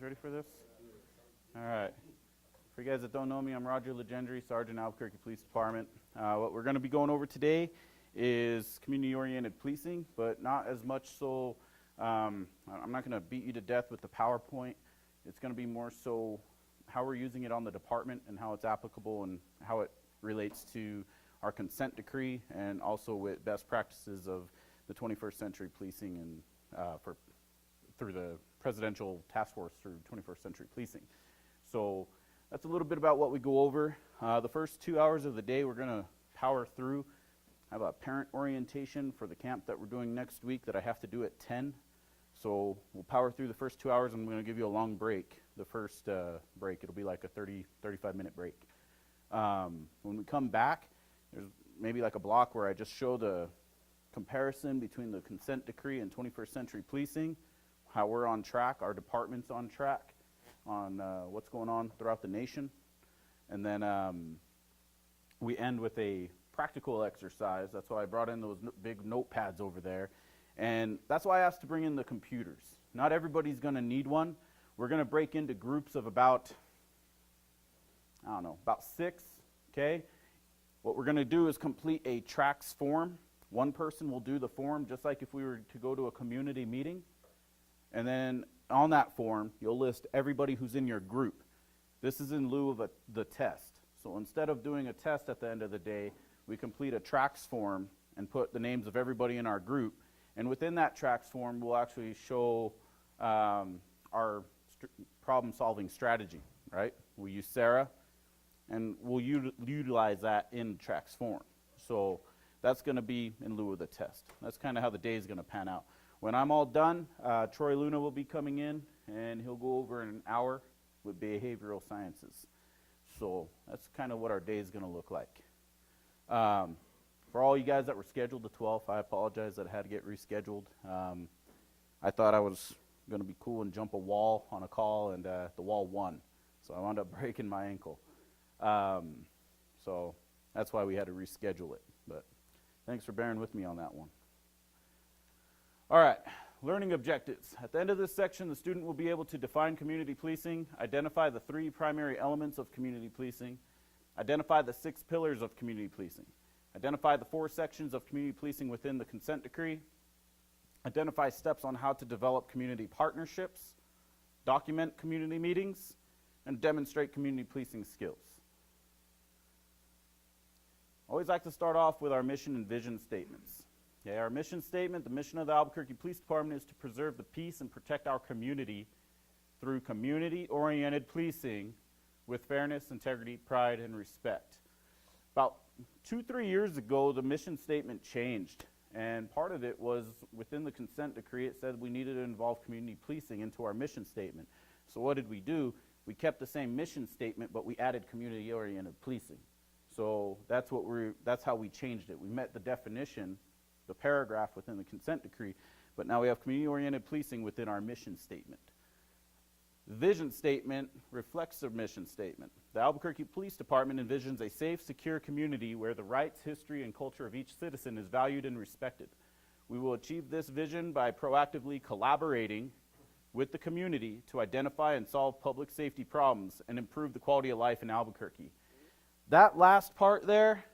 ready for this? All right. For you guys that don't know me, I'm Roger Legendry, Sergeant, Albuquerque Police Department. What we're going to be going over today is community-oriented policing, but not as much so, I'm not going to beat you to death with the PowerPoint. It's going to be more so how we're using it on the department and how it's applicable and how it relates to our consent decree and also with best practices of the 21st century policing and through the Presidential Task Force through 21st century policing. So that's a little bit about what we go over. The first 2 hours of the day we're going to power through. I have a parent orientation for the camp that we're doing next week that I have to do at 10. So we'll power through the first 2 hours and I'm going to give you a long break. The first break, it'll be like a 35 minute break. When we come back, there's maybe like a block where I just show the comparison between the consent decree and 21st century policing, how we're on track, our department's on track on what's going on throughout the nation. And then we end with a practical exercise. That's why I brought in those big notepads over there. And that's why I asked to bring in the computers. Not everybody's going to need one. We're going to break into groups of about 6, okay? What we're going to do is complete a TRAX form. One person will do the form just like if we were to go to a community meeting. And then on that form, you'll list everybody who's in your group. This is in lieu of the test. So instead of doing a test at the end of the day, we complete a TRAX form and put the names of everybody in our group. And within that TRAX form, we'll actually show our problem-solving strategy, right? We'll use Sarah, and we'll utilize that in TRAX form. So that's going to be in lieu of the test. That's kind of how the day is going to pan out. When I'm all done, Troy Luna will be coming in, and he'll go over in an hour with behavioral sciences. So that's kind of what our day is going to look like. For all you guys that were scheduled to 12, I apologize that I had to get rescheduled. I thought I was going to be cool and jump a wall on a call, and the wall won. So I wound up breaking my ankle. So that's why we had to reschedule it. But thanks for bearing with me on that one. All right, learning objectives. At the end of this section, the student will be able to define community policing, identify the 3 primary elements of community policing, identify the 6 pillars of community policing, identify the 4 sections of community policing within the consent decree, identify steps on how to develop community partnerships, document community meetings, and demonstrate community policing skills. I always like to start off with our mission and vision statements. Okay, our mission statement, the mission of the Albuquerque Police Department is to preserve the peace and protect our community through community-oriented policing with fairness, integrity, pride, and respect. About 2-3 years ago, the mission statement changed, and part of it was within the consent decree, it said we needed to involve community policing into our mission statement. So what did we do? We kept the same mission statement, but we added community-oriented policing. So that's how we changed it. We met the definition, the paragraph within the consent decree, but now we have community-oriented policing within our mission statement. The vision statement reflects the mission statement. The Albuquerque Police Department envisions a safe, secure community where the rights, history, and culture of each citizen is valued and respected. We will achieve this vision by proactively collaborating with the community to identify and solve public safety problems and improve the quality of life in Albuquerque. That last part there,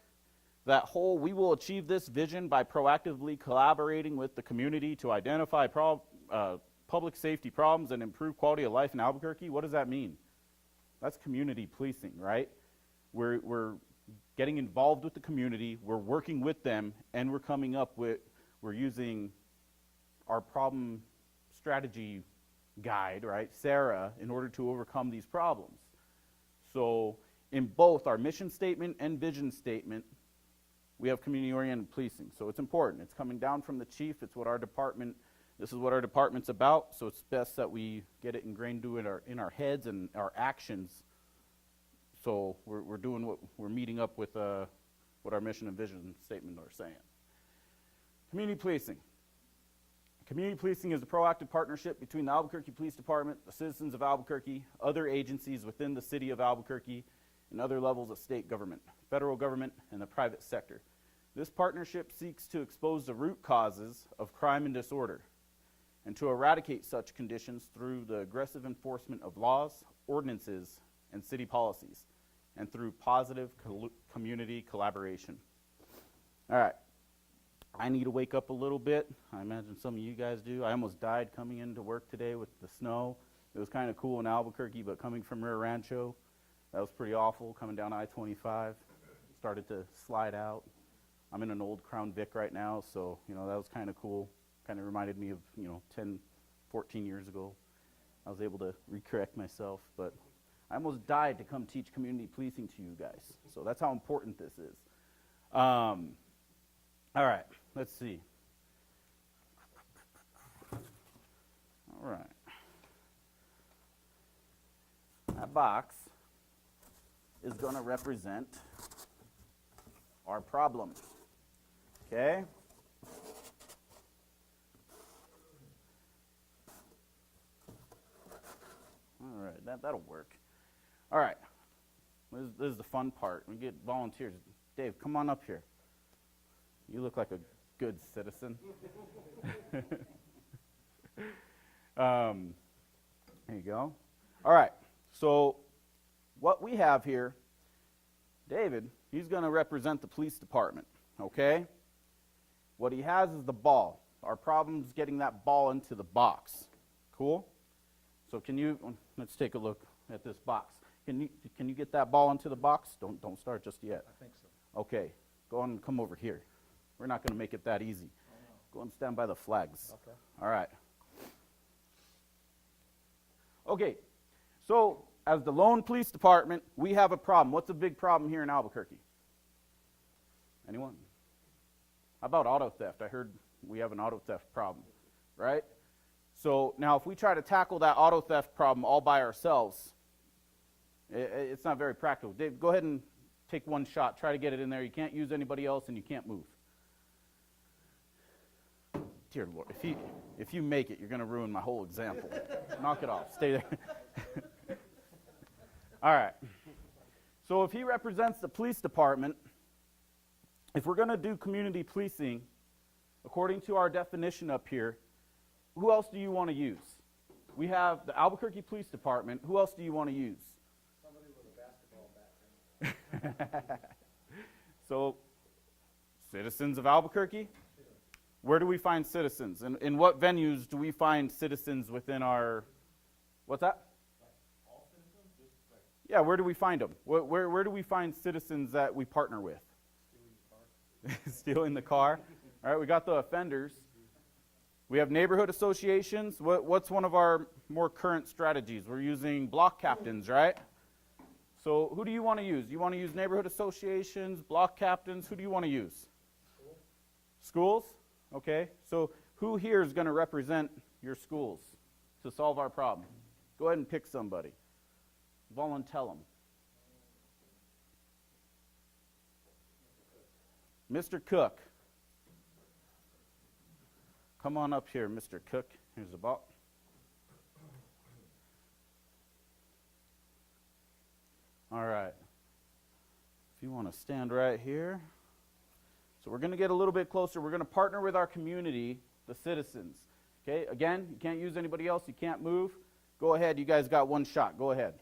that whole, we will achieve this vision by proactively collaborating with the community to identify public safety problems and improve quality of life in Albuquerque. What does that mean? That's community policing, right? We're getting involved with the community, we're working with them, and we're using our problem strategy guide, right, Sarah, in order to overcome these problems. So in both our mission statement and vision statement, we have community-oriented policing. So it's important. It's coming down from the chief. It's what our department, this is what our department's about. So it's best that we get it ingrained in our heads and our actions. So we're doing we're meeting up with what our mission and vision statement are saying. Community policing. Community policing is a proactive partnership between the Albuquerque Police Department, the citizens of Albuquerque, other agencies within the city of Albuquerque, and other levels of state government, federal government, and the private sector. This partnership seeks to expose the root causes of crime and disorder. and to eradicate such conditions through the aggressive enforcement of laws, ordinances, and city policies, and through positive community collaboration. All right. I need to wake up a little bit. I imagine some of you guys do. I almost died coming into work today with the snow. It was kind of cool in Albuquerque, but coming from Rio Rancho, that was pretty awful. Coming down I-25, started to slide out. I'm in an old Crown Vic right now, so, that was kind of cool. Kind of reminded me of, 10, 14 years ago. I was able to recorrect myself, but I almost died to come teach community policing to you guys. So that's how important this is. All right, let's see. All right. That box is going to represent our problem. Okay? All right, that'll work. All right. This is the fun part. We get volunteers. Dave, come on up here. You look like a good citizen. There you go. All right. So what we have here, David, he's going to represent the police department, okay? What he has is the ball. Our problem is getting that ball into the box. Cool? So let's take a look at this box. Can you get that ball into the box? Don't start just yet. I think so. Okay. Go on and come over here. We're not going to make it that easy. Go and stand by the flags. Okay. All right. Okay. So, as the Lone Police Department, we have a problem. What's a big problem here in Albuquerque? Anyone? How about auto theft? I heard we have an auto theft problem, right? So, now if we try to tackle that auto theft problem all by ourselves, it's not very practical. Dave, go ahead and take one shot. Try to get it in there. You can't use anybody else, and you can't move. Dear Lord, if you make it, you're going to ruin my whole example. Knock it off. Stay there. All right. So if he represents the police department, if we're going to do community policing, according to our definition up here, who else do you want to use? We have the Albuquerque Police Department. Who else do you want to use? Somebody with a basketball background. So, citizens of Albuquerque? Where do we find citizens? And in what venues do we find citizens within our, what's that? All citizens? Just like Yeah, where do we find them? Where do we find citizens that we partner with? stealing the car. Stealing the car. All right, we got the offenders. We have neighborhood associations. What's one of our more current strategies? We're using block captains, right? So who do you want to use? You want to use neighborhood associations, block captains? Who do you want to use? School. Schools? Okay. So who here is going to represent your schools to solve our problem? Go ahead and pick somebody. Volunteer them. Mr. Cook. Come on up here, Mr. Cook. Here's the ball. All right. If you want to stand right here. So we're going to get a little bit closer. We're going to partner with our community, the citizens. Okay, again, you can't use anybody else. You can't move. Go ahead. You guys got one shot. Go ahead.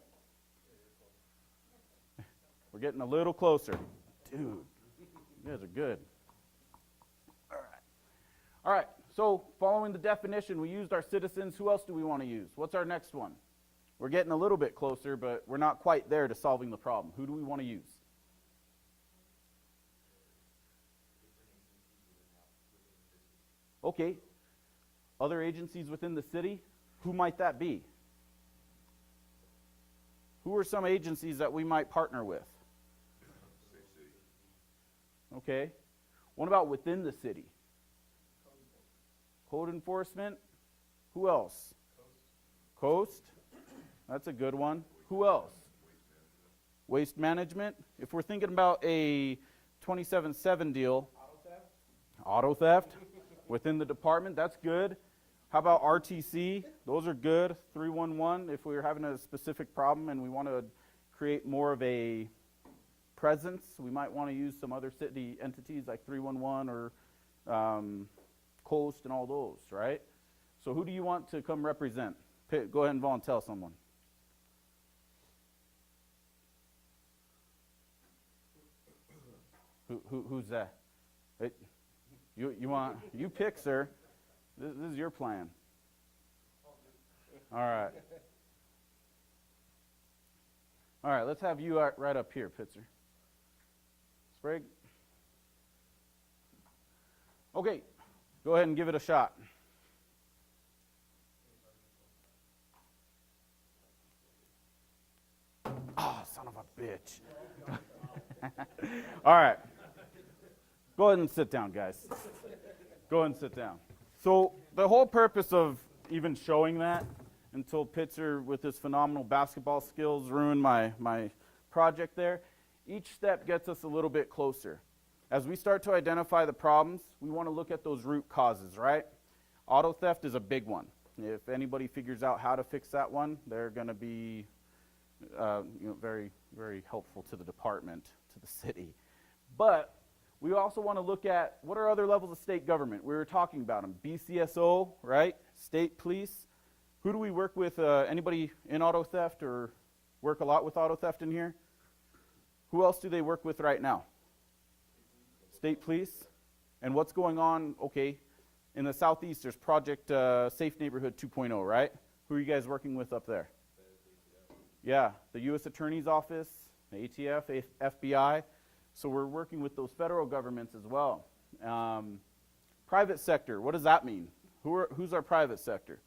We're getting a little closer. Dude, you guys are good. All right, so following the definition, we used our citizens. Who else do we want to use? What's our next one? We're getting a little bit closer, but we're not quite there to solving the problem. Who do we want to use? Okay, other agencies within the city, who might that be? Who are some agencies that we might partner with? Okay, what about within the city? Code enforcement. Who else? Coast. That's a good one. Who else? Waste management. If we're thinking about a 27/7 deal. Auto theft. Within the department, that's good. How about RTC? Those are good. 311, if we're having a specific problem and we want to create more of a presence, we might want to use some other city entities like 311 or Coast and all those, right? So who do you want to come represent? Go ahead and volunteer someone. Who's that? You pick, sir. This is your plan. All right. All right, let's have you right up here, Pitzer. Sprague. Okay, go ahead and give it a shot. Oh, son of a bitch. All right. Go ahead and sit down, guys. Go ahead and sit down. So the whole purpose of even showing that, until Pitzer with his phenomenal basketball skills ruined my project there, each step gets us a little bit closer. As we start to identify the problems, we want to look at those root causes, right? Auto theft is a big one. If anybody figures out how to fix that one, they're going to be very, very helpful to the department, to the city. But we also want to look at what are other levels of state government. We were talking about them. BCSO, right? State police. Who do we work with? Anybody in auto theft or work a lot with auto theft in here? Who else do they work with right now? State police. And what's going on? Okay, in the southeast, there's Project Safe Neighborhood 2.0, right? Who are you guys working with up there? Yeah, the U.S. Attorney's Office, the ATF, FBI. So we're working with those federal governments as well. Private sector, what does that mean? Who's our private sector?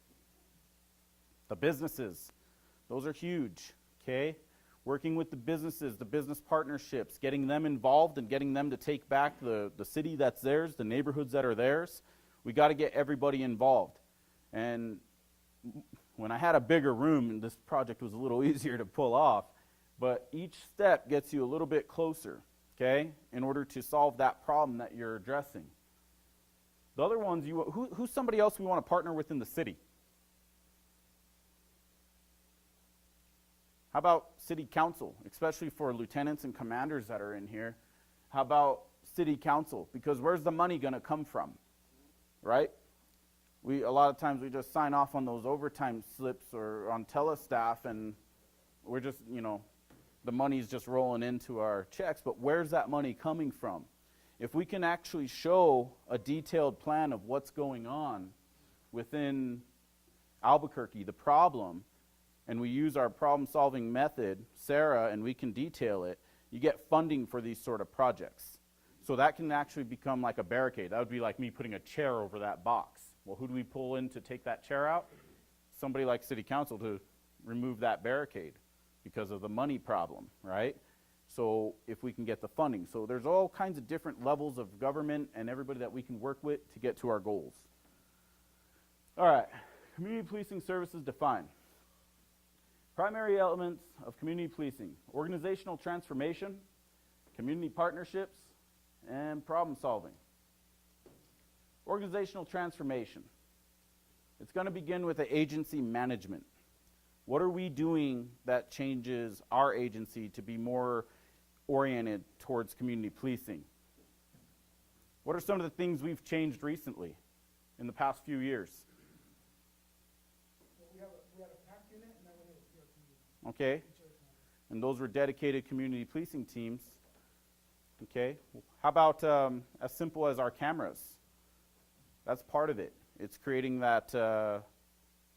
The businesses. Those are huge, okay? Working with the businesses, the business partnerships, getting them involved and getting them to take back the city that's theirs, the neighborhoods that are theirs. We got to get everybody involved. And when I had a bigger room, and this project was a little easier to pull off, but each step gets you a little bit closer, okay, in order to solve that problem that you're addressing. The other ones, who's somebody else we want to partner with in the city? How about city council, especially for lieutenants and commanders that are in here? How about city council? Because where's the money going to come from, right? A lot of times we just sign off on those overtime slips or on telestaff, and we're just, the money's just rolling into our checks, but where's that money coming from? If we can actually show a detailed plan of what's going on within Albuquerque, the problem, and we use our problem-solving method, Sarah, and we can detail it, you get funding for these sort of projects. So that can actually become like a barricade. That would be like me putting a chair over that box. Well, who do we pull in to take that chair out? Somebody like city council to remove that barricade because of the money problem, right? So if we can get the funding. So there's all kinds of different levels of government and everybody that we can work with to get to our goals. All right, community policing services defined. Primary elements of community policing: organizational transformation, community partnerships, and problem solving. Organizational transformation. It's going to begin with the agency management. What are we doing that changes our agency to be more oriented towards community policing? What are some of the things we've changed recently in the past few years? We have a PAC unit, and then we have a PRT unit. Okay. And those were dedicated community policing teams. Okay. How about as simple as our cameras? That's part of it. It's creating that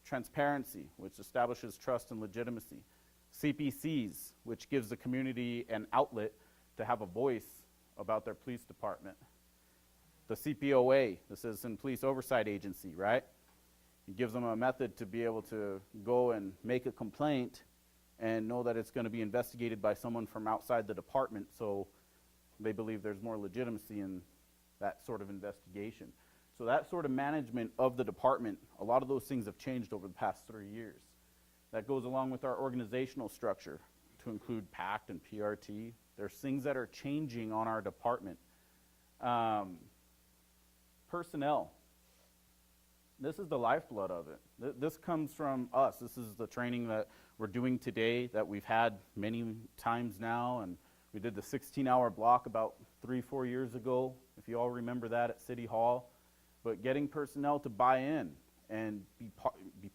transparency, which establishes trust and legitimacy. CPCs, which gives the community an outlet to have a voice about their police department. The CPOA, the Citizen Police Oversight Agency, right? It gives them a method to be able to go and make a complaint and know that it's going to be investigated by someone from outside the department, so they believe there's more legitimacy in that sort of investigation. So that sort of management of the department, a lot of those things have changed over the past 3 years. That goes along with our organizational structure to include PACT and PRT. There's things that are changing on our department. Personnel. This is the lifeblood of it. This comes from us. This is the training that we're doing today that we've had many times now, and we did the 16-hour block about 3-4 years ago, if you all remember that, at City Hall. But getting personnel to buy in and be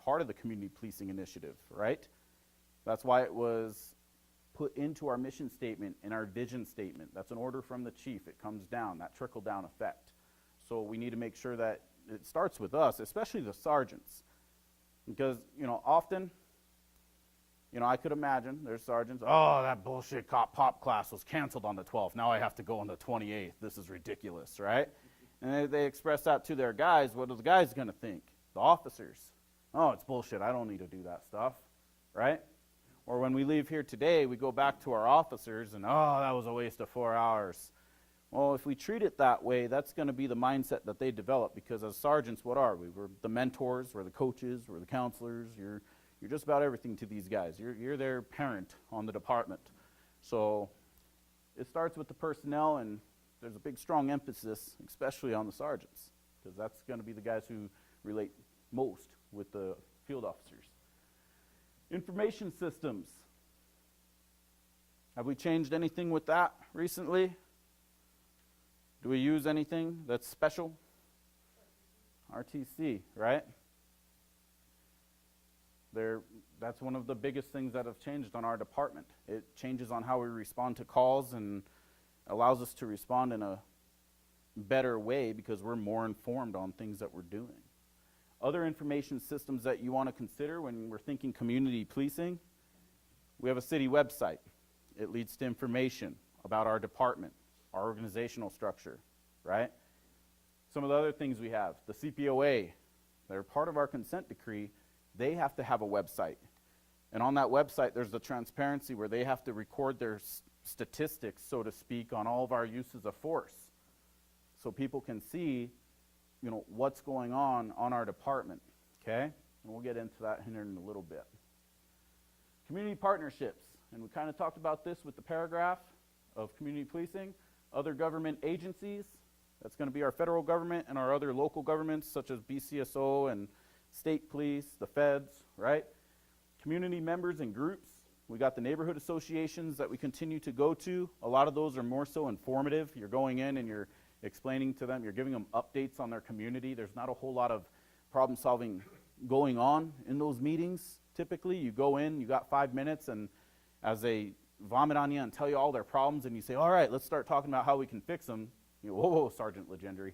part of the community policing initiative, right? That's why it was put into our mission statement and our vision statement. That's an order from the chief. It comes down, that trickle-down effect. So we need to make sure that it starts with us, especially the sergeants. Because, often, I could imagine there's sergeants, oh, that bullshit cop pop class was canceled on the 12th. Now I have to go on the 28th. This is ridiculous, right? And they express that to their guys. What are the guys going to think? The officers. Oh, it's bullshit. I don't need to do that stuff, right? Or when we leave here today, we go back to our officers and, oh, that was a waste of 4 hours. Well, if we treat it that way, that's going to be the mindset that they develop, because as sergeants, what are we? We're the mentors, we're the coaches, we're the counselors. You're just about everything to these guys. You're their parent on the department. So it starts with the personnel, and there's a big, strong emphasis, especially on the sergeants, because that's going to be the guys who relate most with the field officers. Information systems. Have we changed anything with that recently? Do we use anything that's special? RTC, right? That's one of the biggest things that have changed on our department. It changes on how we respond to calls and allows us to respond in a better way because we're more informed on things that we're doing. Other information systems that you want to consider when we're thinking community policing, we have a city website. It leads to information about our department, our organizational structure, right? Some of the other things we have, the CPOA, they're part of our consent decree. They have to have a website. And on that website, there's the transparency where they have to record their statistics, so to speak, on all of our uses of force. So people can see, what's going on our department, okay? And we'll get into that here in a little bit. Community partnerships, and we kind of talked about this with the paragraph of community policing. Other government agencies, that's going to be our federal government and our other local governments, such as BCSO and state police, the feds, right? Community members and groups. We got the neighborhood associations that we continue to go to. A lot of those are more so informative. You're going in and you're explaining to them, you're giving them updates on their community. There's not a whole lot of problem solving going on in those meetings. Typically, you go in, you got 5 minutes, and as they vomit on you and tell you all their problems, and you say, all right, let's start talking about how we can fix them. Whoa, Sergeant Legendary,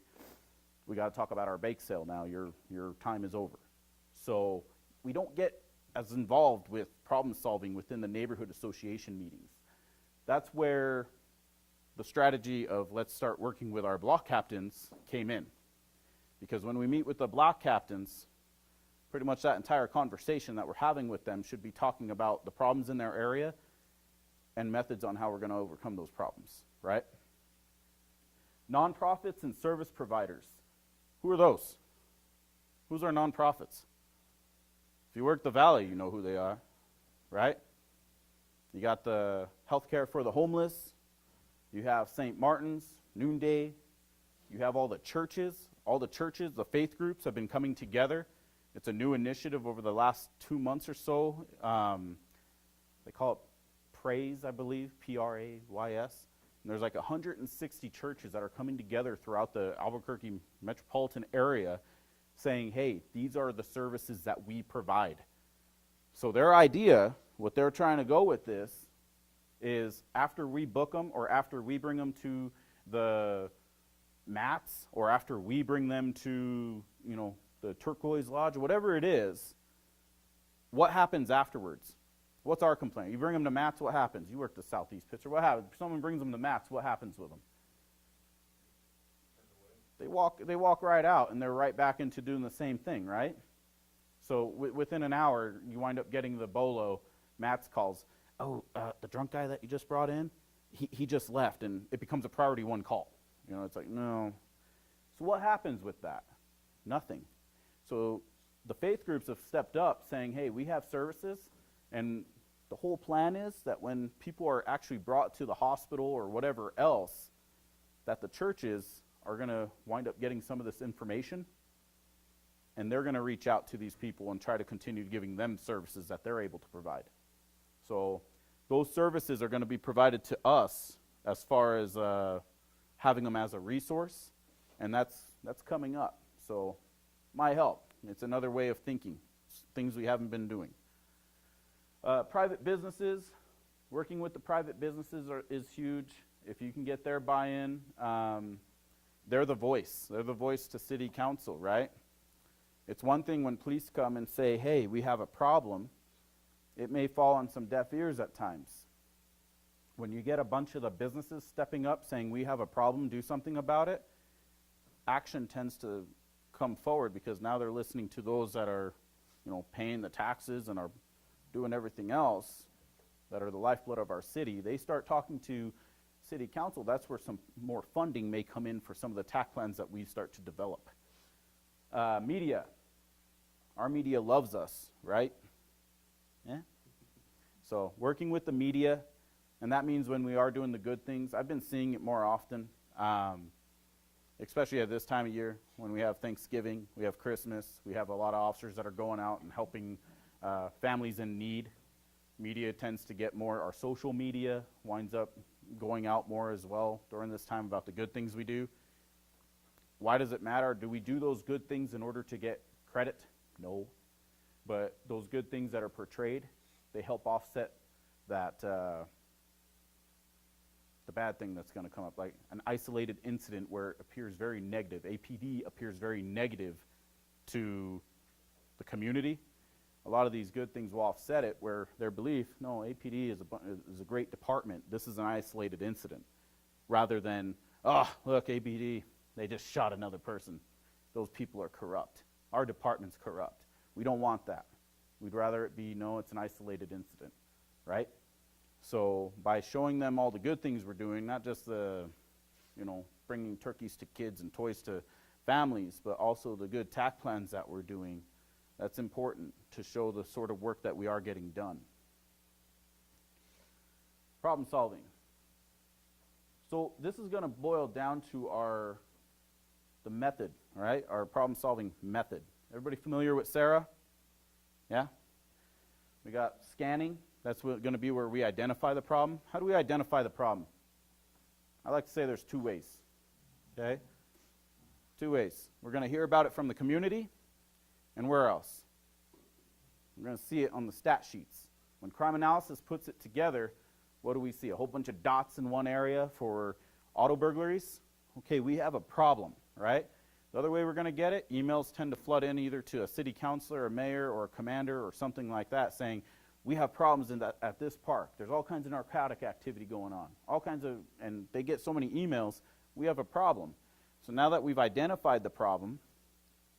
we got to talk about our bake sale now. Your time is over. So we don't get as involved with problem solving within the neighborhood association meetings. That's where the strategy of let's start working with our block captains came in. Because when we meet with the block captains, pretty much that entire conversation that we're having with them should be talking about the problems in their area and methods on how we're going to overcome those problems, right? Nonprofits and service providers. Who are those? Who's our nonprofits? If you work the Valley, you know who they are, right? You got the Healthcare for the Homeless. You have St. Martin's, Noonday. You have all the churches. All the churches, the faith groups have been coming together. It's a new initiative over the last 2 months or so. They call it Praise, I believe, Prays. And there's like 160 churches that are coming together throughout the Albuquerque metropolitan area saying, hey, these are the services that we provide. So their idea, what they're trying to go with this, is after we book them or after we bring them to the mats or after we bring them to, the Turquoise Lodge, whatever it is, what happens afterwards? What's our complaint? You bring them to mats, what happens? You work the Southeast Pitcher, what happens? If someone brings them to mats, what happens with them? They walk right out, and they're right back into doing the same thing, right? So within an hour, you wind up getting the BOLO mats calls. Oh, the drunk guy that you just brought in, he just left, and it becomes a priority 1 call. It's like, no. So what happens with that? Nothing. So the faith groups have stepped up saying, hey, we have services, and the whole plan is that when people are actually brought to the hospital or whatever else, that the churches are going to wind up getting some of this information, and they're going to reach out to these people and try to continue giving them services that they're able to provide. So those services are going to be provided to us as far as having them as a resource, and that's coming up. So might help. It's another way of thinking, things we haven't been doing. Private businesses, working with the private businesses is huge. If you can get their buy-in, they're the voice. They're the voice to city council, right? It's one thing when police come and say, hey, we have a problem. It may fall on some deaf ears at times. When you get a bunch of the businesses stepping up saying, we have a problem, do something about it, action tends to come forward because now they're listening to those that are, paying the taxes and are doing everything else, that are the lifeblood of our city. They start talking to city council. That's where some more funding may come in for some of the TAC plans that we start to develop. Media. Our media loves us, right? Yeah? So working with the media, and that means when we are doing the good things, I've been seeing it more often, especially at this time of year when we have Thanksgiving, we have Christmas, we have a lot of officers that are going out and helping families in need. Media tends to get more, our social media winds up going out more as well during this time about the good things we do. Why does it matter? Do we do those good things in order to get credit? No. But those good things that are portrayed, they help offset that the bad thing that's going to come up, like an isolated incident where it appears very negative. APD appears very negative to the community. A lot of these good things will offset it, where their belief, no, APD is a great department. This is an isolated incident, rather than, oh, look, APD, they just shot another person. Those people are corrupt. Our department's corrupt. We don't want that. We'd rather it be, no, it's an isolated incident, right? So by showing them all the good things we're doing, not just the, bringing turkeys to kids and toys to families, but also the good TAC plans that we're doing, that's important to show the sort of work that we are getting done. Problem solving. So this is going to boil down to the method, all right? Our problem solving method. Everybody familiar with Sarah? Yeah? We got scanning. That's going to be where we identify the problem. How do we identify the problem? I like to say there's two ways, okay? Two ways. We're going to hear about it from the community, and where else? We're going to see it on the stat sheets. When crime analysis puts it together, what do we see? A whole bunch of dots in one area for auto burglaries. Okay, we have a problem, right? The other way we're going to get it, emails tend to flood in either to a city councilor, a mayor, or a commander, or something like that, saying, we have problems at this park. There's all kinds of narcotic activity going on. All kinds of, and they get so many emails, we have a problem. So now that we've identified the problem,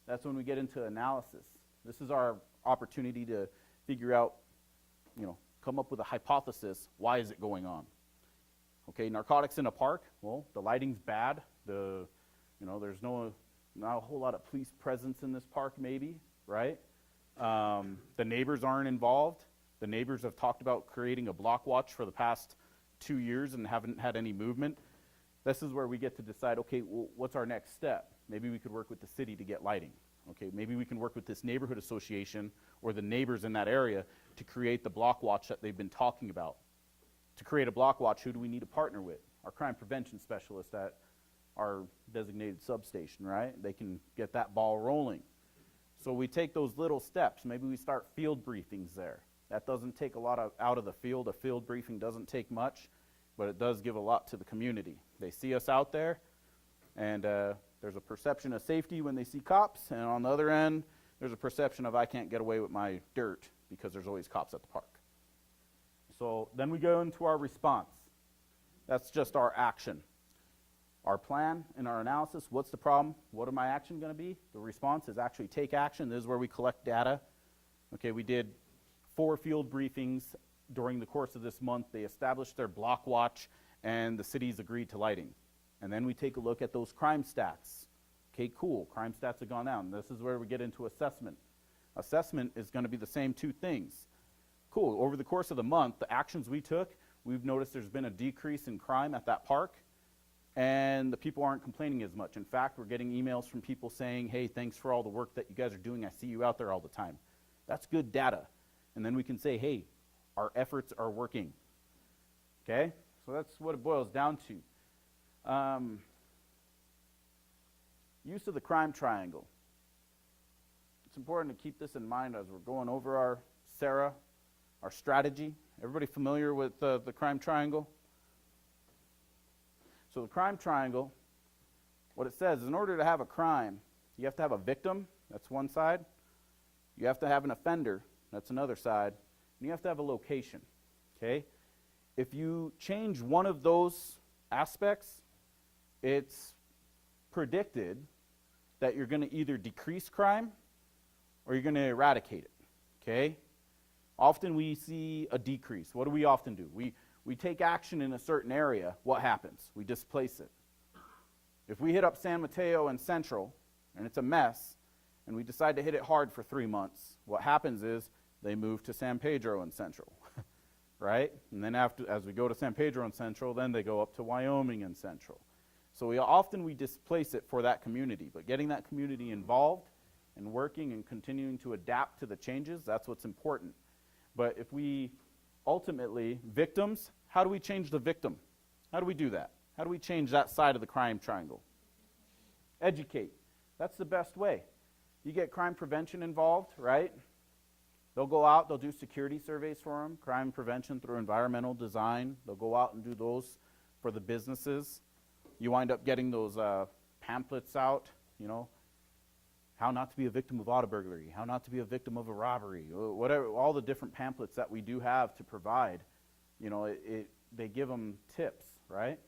that's when we get into analysis. This is our opportunity to figure out, come up with a hypothesis. Why is it going on? Okay, narcotics in a park. Well, the lighting's bad. There's not a whole lot of police presence in this park, maybe, right? The neighbors aren't involved. The neighbors have talked about creating a block watch for the past 2 years and haven't had any movement. This is where we get to decide, okay, well, what's our next step? Maybe we could work with the city to get lighting. Okay, maybe we can work with this neighborhood association or the neighbors in that area to create the block watch that they've been talking about. To create a block watch, who do we need to partner with? Our crime prevention specialist at our designated substation, right? They can get that ball rolling. So we take those little steps. Maybe we start field briefings there. That doesn't take a lot out of the field. A field briefing doesn't take much, but it does give a lot to the community. They see us out there, and there's a perception of safety when they see cops, and on the other end, there's a perception of I can't get away with my dirt because there's always cops at the park. So then we go into our response. That's just our action. Our plan and our analysis, what's the problem? What are my action going to be? The response is actually take action. This is where we collect data. Okay, we did 4 field briefings during the course of this month. They established their block watch, and the cities agreed to lighting. And then we take a look at those crime stats. Okay, cool, crime stats have gone down. This is where we get into assessment. Assessment is going to be the same 2 things. Cool, over the course of the month, the actions we took, we've noticed there's been a decrease in crime at that park, and the people aren't complaining as much. In fact, we're getting emails from people saying, hey, thanks for all the work that you guys are doing. I see you out there all the time. That's good data. And then we can say, hey, our efforts are working. Okay? So that's what it boils down to. Use of the crime triangle. it's important to keep this in mind as we're going over our SARA, our strategy. Everybody familiar with the crime triangle? So the crime triangle, what it says is in order to have a crime, you have to have a victim, that's one side. You have to have an offender, that's another side. And you have to have a location, okay? If you change one of those aspects, it's predicted that you're going to either decrease crime or you're going to eradicate it, okay? Often we see a decrease. What do we often do? We take action in a certain area. What happens? We displace it. If we hit up San Mateo and Central, and it's a mess, and we decide to hit it hard for 3 months, what happens is they move to San Pedro and Central, right? And then as we go to San Pedro and Central, then they go up to Wyoming and Central. So we displace it for that community, but getting that community involved and working and continuing to adapt to the changes, that's what's important. But if we ultimately, victims, how do we change the victim? How do we do that? How do we change that side of the crime triangle? Educate. That's the best way. You get crime prevention involved, right? They'll go out, they'll do security surveys for them, crime prevention through environmental design. They'll go out and do those for the businesses. You wind up getting those pamphlets out, you know, how not to be a victim of auto burglary, how not to be a victim of a robbery, whatever, all the different pamphlets that we do have to provide, you know, they give them tips, right?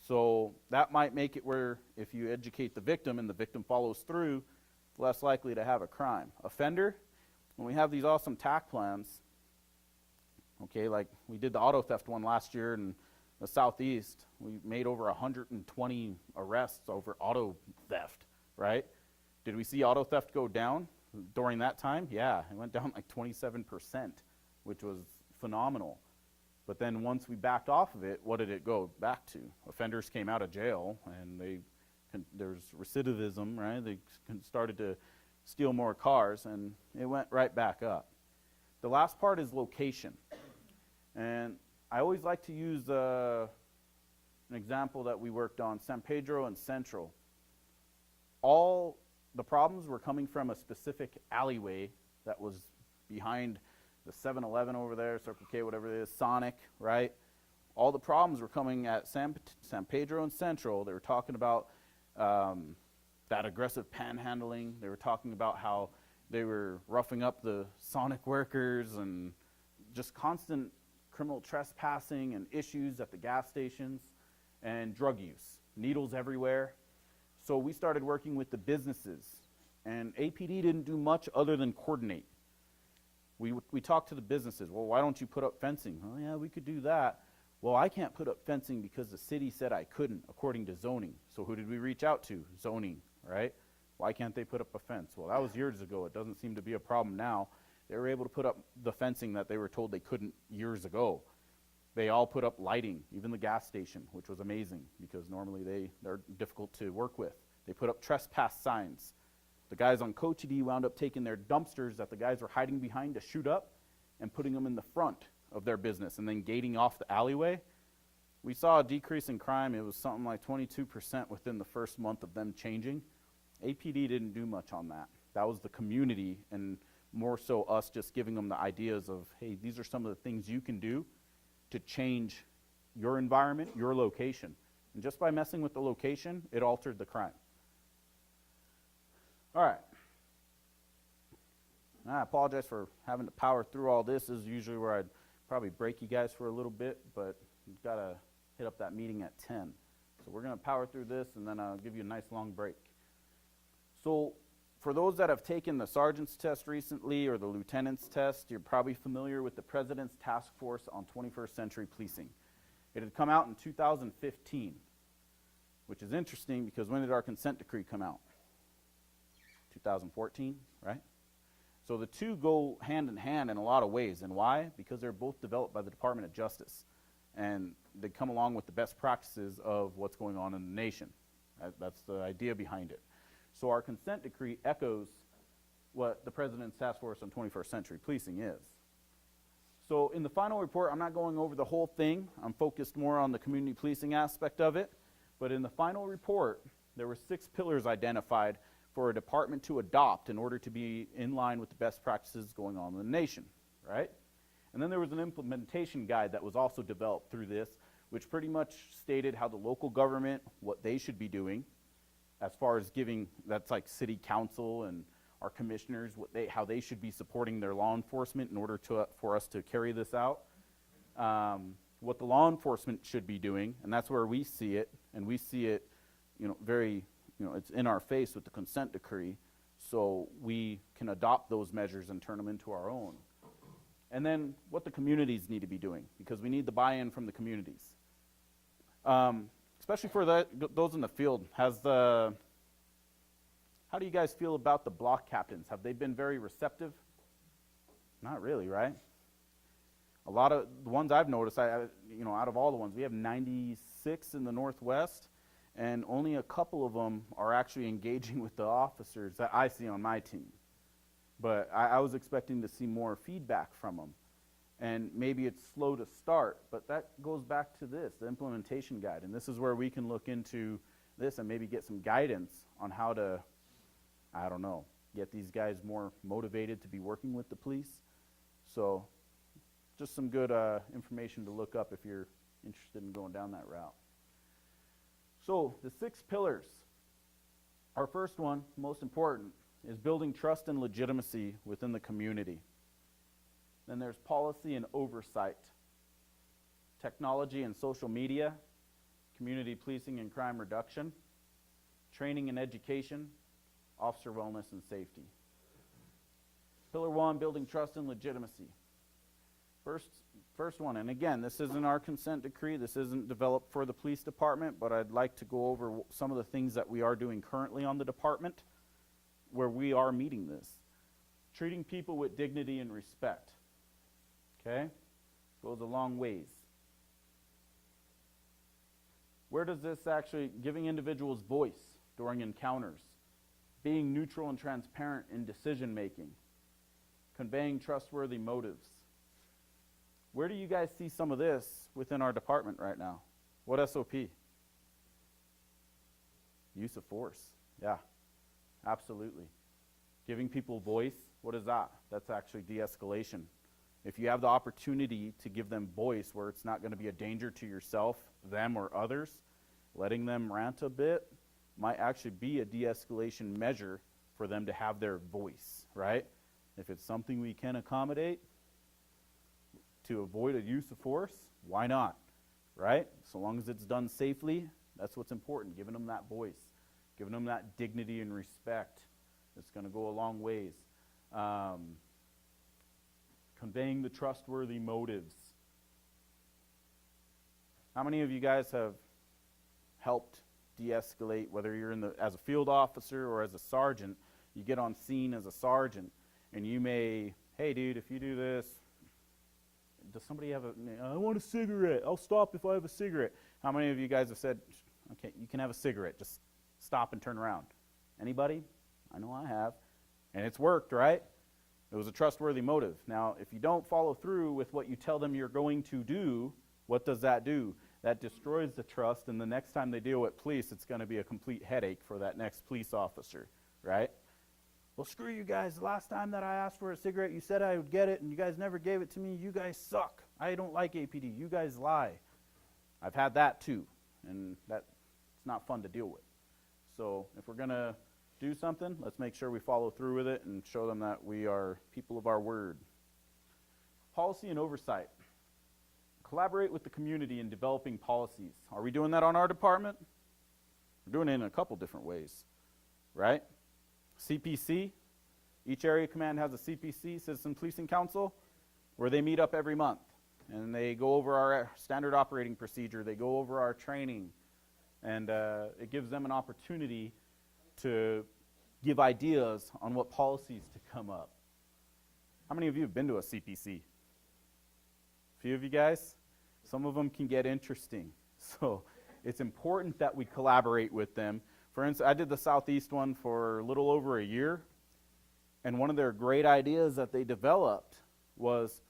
So that might make it where if you educate the victim and the victim follows through, less likely to have a crime. Offender, when we have these awesome TAC plans, okay, like we did the auto theft one last year in the Southeast, we made over 120 arrests over auto theft, right? Did we see auto theft go down during that time? Yeah, it went down like 27%, which was phenomenal. But then once we backed off of it, what did it go back to? Offenders came out of jail, and there's recidivism, right? They started to steal more cars, and it went right back up. The last part is location. And I always like to use an example that we worked on, San Pedro and Central. All the problems were coming from a specific alleyway that was behind the 7-Eleven over there, Circle K, whatever it is, Sonic, right? All the problems were coming at San Pedro and Central. They were talking about that aggressive panhandling. They were talking about how they were roughing up the Sonic workers and just constant criminal trespassing and issues at the gas stations and drug use, needles everywhere. So we started working with the businesses, and APD didn't do much other than coordinate. We talked to the businesses. Well, why don't you put up fencing? Oh, yeah, we could do that. Well, I can't put up fencing because the city said I couldn't, according to zoning. So who did we reach out to? Zoning, right? Why can't they put up a fence? Well, that was years ago. It doesn't seem to be a problem now. They were able to put up the fencing that they were told they couldn't years ago. They all put up lighting, even the gas station, which was amazing because normally they're difficult to work with. They put up trespass signs. The guys on Cochiti wound up taking their dumpsters that the guys were hiding behind to shoot up and putting them in the front of their business and then gating off the alleyway. We saw a decrease in crime. It was something like 22% within the first month of them changing. APD didn't do much on that. That was the community and more so us just giving them the ideas of, hey, these are some of the things you can do to change your environment, your location. And just by messing with the location, it altered the crime. All right. I apologize for having to power through all this. This is usually where I'd probably break you guys for a little bit, but we've got to hit up that meeting at 10. So we're going to power through this, and then I'll give you a nice long break. So for those that have taken the sergeant's test recently or the lieutenant's test, you're probably familiar with the President's Task Force on 21st Century Policing. It had come out in 2015, which is interesting because when did our consent decree come out? 2014, right? So the two go hand in hand in a lot of ways. And why? Because they're both developed by the Department of Justice. And they come along with the best practices of what's going on in the nation. That's the idea behind it. So our consent decree echoes what the President's Task Force on 21st Century Policing is. So in the final report, I'm not going over the whole thing. I'm focused more on the community policing aspect of it. But in the final report, there were 6 pillars identified for a department to adopt in order to be in line with the best practices going on in the nation, right? And then there was an implementation guide that was also developed through this, which pretty much stated how the local government, what they should be doing, as far as giving, that's like city council and our commissioners, how they should be supporting their law enforcement in order for us to carry this out. What the law enforcement should be doing, and that's where we see it, and we see it, it's in our face with the consent decree, so we can adopt those measures and turn them into our own. And then what the communities need to be doing, because we need the buy-in from the communities. Especially for those in the field, how do you guys feel about the block captains? Have they been very receptive? Not really, right? A lot of the ones I've noticed, out of all the ones, we have 96 in the Northwest, and only a couple of them are actually engaging with the officers that I see on my team. But I was expecting to see more feedback from them. And maybe it's slow to start, but that goes back to this, the implementation guide. And this is where we can look into this and maybe get some guidance on how to, get these guys more motivated to be working with the police. So just some good information to look up if you're interested in going down that route. So the 6 pillars. Our first one, most important, is building trust and legitimacy within the community. Then there's policy and oversight, technology and social media, community policing and crime reduction, training and education, officer wellness and safety. Pillar 1, building trust and legitimacy. First one, and again, this isn't our consent decree, this isn't developed for the police department, but I'd like to go over some of the things that we are doing currently on the department where we are meeting this. Treating people with dignity and respect. Okay? Goes a long ways. Where does this actually, giving individuals voice during encounters, being neutral and transparent in decision making, conveying trustworthy motives. Where do you guys see some of this within our department right now? What SOP? Use of force. Yeah, absolutely. Giving people voice, what is that? That's actually de-escalation. If you have the opportunity to give them voice where it's not going to be a danger to yourself, them, or others, letting them rant a bit might actually be a de-escalation measure for them to have their voice, right? If it's something we can accommodate to avoid a use of force, why not, right? So long as it's done safely, that's what's important, giving them that voice, giving them that dignity and respect. It's going to go a long ways. Conveying the trustworthy motives. How many of you guys have helped de-escalate, whether you're as a field officer or as a sergeant? You get on scene as a sergeant, and you may, hey dude, if you do this, does somebody have I want a cigarette, I'll stop if I have a cigarette. How many of you guys have said, okay, you can have a cigarette, just stop and turn around? Anybody? I know I have. And it's worked, right? It was a trustworthy motive. Now, if you don't follow through with what you tell them you're going to do, what does that do? That destroys the trust, and the next time they deal with police, it's going to be a complete headache for that next police officer, right? Well, screw you guys. The last time that I asked for a cigarette, you said I would get it, and you guys never gave it to me. You guys suck. I don't like APD. You guys lie. I've had that too, and it's not fun to deal with. So if we're going to do something, let's make sure we follow through with it and show them that we are people of our word. Policy and oversight. Collaborate with the community in developing policies. Are we doing that on our department? We're doing it in a couple different ways, right? CPC, each area command has a CPC, Citizen Policing Council, where they meet up every month. And they go over our standard operating procedure, they go over our training, and it gives them an opportunity to give ideas on what policies to come up. How many of you have been to a CPC? A few of you guys? Some of them can get interesting. So it's important that we collaborate with them. For instance, I did the Southeast one for a little over a year, and one of their great ideas that they developed was,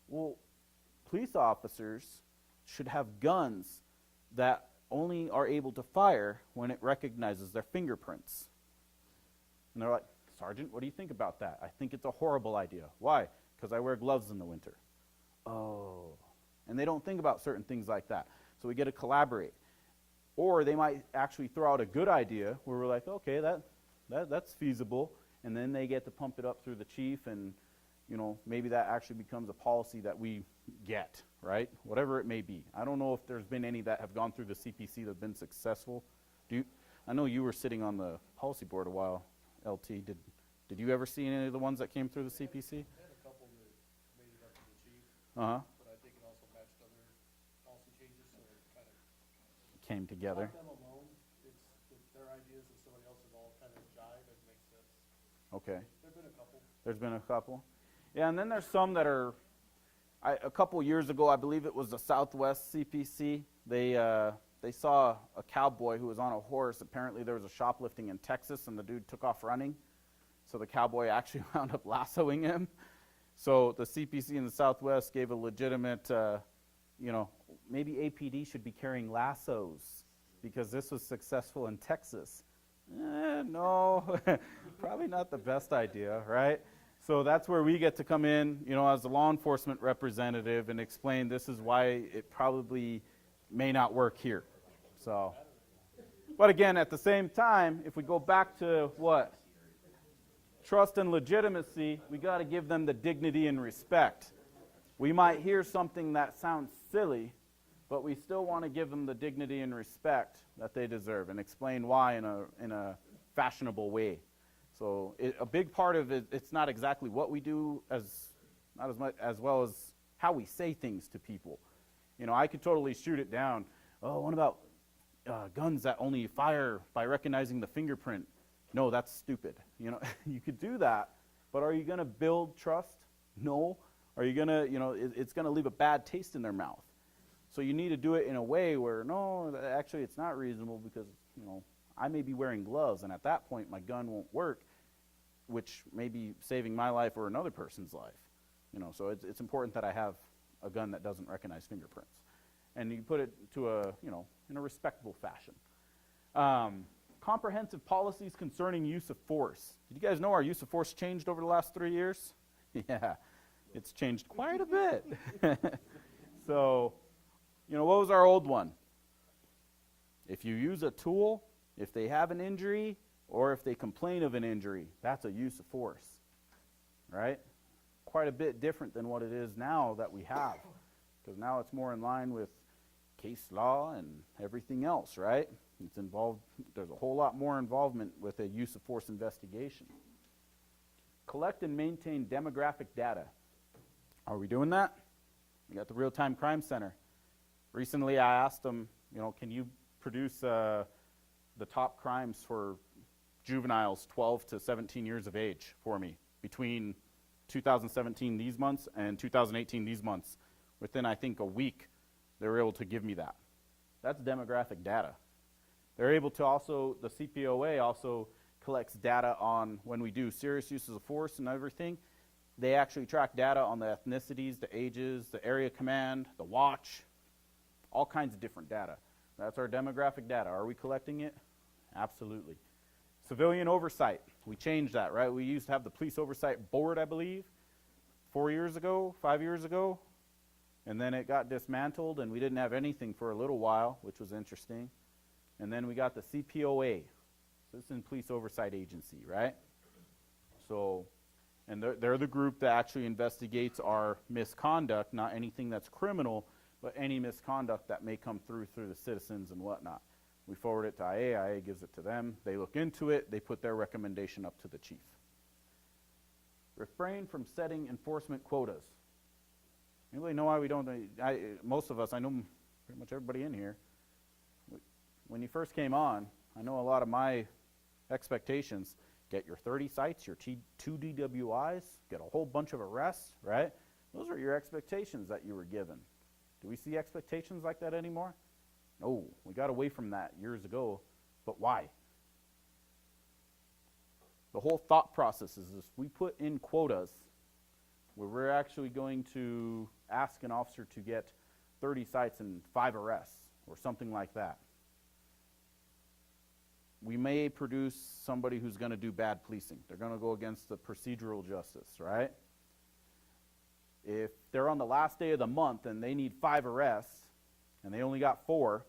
well, police officers should have guns that only are able to fire when it recognizes their fingerprints. And they're like, Sergeant, what do you think about that? I think it's a horrible idea. Why? Because I wear gloves in the winter. Oh. And they don't think about certain things like that. So we get to collaborate. Or they might actually throw out a good idea where we're like, okay, that's feasible. And then they get to pump it up through the chief, and maybe that actually becomes a policy that we get, right? Whatever it may be. I don't know if there's been any that have gone through the CPC that have been successful. I know you were sitting on the policy board a while, LT. Did you ever see any of the ones that came through the CPC? I had a couple that made it up to the chief, Uh-huh. but I think it also matched other policy changes, so it kind of. Came together. Not them alone, it's their ideas and somebody else's all kind of jive, it makes sense. Okay. There've been a couple. There's been a couple. Yeah, and then there's some that are, a couple years ago, I believe it was the Southwest CPC, they saw a cowboy who was on a horse. Apparently there was a shoplifting in Texas, and the dude took off running. So the cowboy actually wound up lassoing him. So the CPC in the Southwest gave a legitimate, maybe APD should be carrying lassos because this was successful in Texas. No, probably not the best idea, right? So that's where we get to come in, as a law enforcement representative and explain this is why it probably may not work here. So, but again, at the same time, if we go back to what? Trust and legitimacy, we got to give them the dignity and respect. We might hear something that sounds silly, but we still want to give them the dignity and respect that they deserve and explain why in a fashionable way. So a big part of it, it's not exactly what we do not as much as well as how we say things to people. I could totally shoot it down. Oh, what about guns that only fire by recognizing the fingerprint? No, that's stupid. You could do that, but are you going to build trust? No. Are you going to, it's going to leave a bad taste in their mouth. So you need to do it in a way where, no, actually it's not reasonable because, I may be wearing gloves, and at that point my gun won't work, which may be saving my life or another person's life. So it's important that I have a gun that doesn't recognize fingerprints. And you put it to in a respectable fashion. Comprehensive policies concerning use of force. Did you guys know our use of force changed over the last 3 years? Yeah, it's changed quite a bit. So, what was our old one? If you use a tool, if they have an injury, or if they complain of an injury, that's a use of force, right? Quite a bit different than what it is now that we have, because now it's more in line with case law and everything else, right? It's involved, there's a whole lot more involvement with a use of force investigation. Collect and maintain demographic data. Are we doing that? We got the Real-Time Crime Center. Recently I asked them, can you produce the top crimes for juveniles 12 to 17 years of age for me between 2017 these months and 2018 these months. Within, I think, a week, they were able to give me that. That's demographic data. They're able to also, the CPOA also collects data on when we do serious uses of force and everything. They actually track data on the ethnicities, the ages, the area command, the watch, all kinds of different data. That's our demographic data. Are we collecting it? Absolutely. Civilian oversight. We changed that, right? We used to have the Police Oversight Board, I believe, 5 years ago. And then it got dismantled, and we didn't have anything for a little while, which was interesting. And then we got the CPOA, Citizen Police Oversight Agency, right? So, and they're the group that actually investigates our misconduct, not anything that's criminal, but any misconduct that may come through the citizens and whatnot. We forward it to IA, IA gives it to them, they look into it, they put their recommendation up to the chief. Refrain from setting enforcement quotas. Anybody know why we don't? Most of us, I know pretty much everybody in here, when you first came on, I know a lot of my expectations, get your 30 cites, your 2 DWIs, get a whole bunch of arrests, right? Those are your expectations that you were given. Do we see expectations like that anymore? No, we got away from that years ago, but why? The whole thought process is this: we put in quotas where we're actually going to ask an officer to get 30 cites and 5 arrests or something like that. we may produce somebody who's going to do bad policing. They're going to go against the procedural justice, right? If they're on the last day of the month and they need 5 arrests, and they only got 4,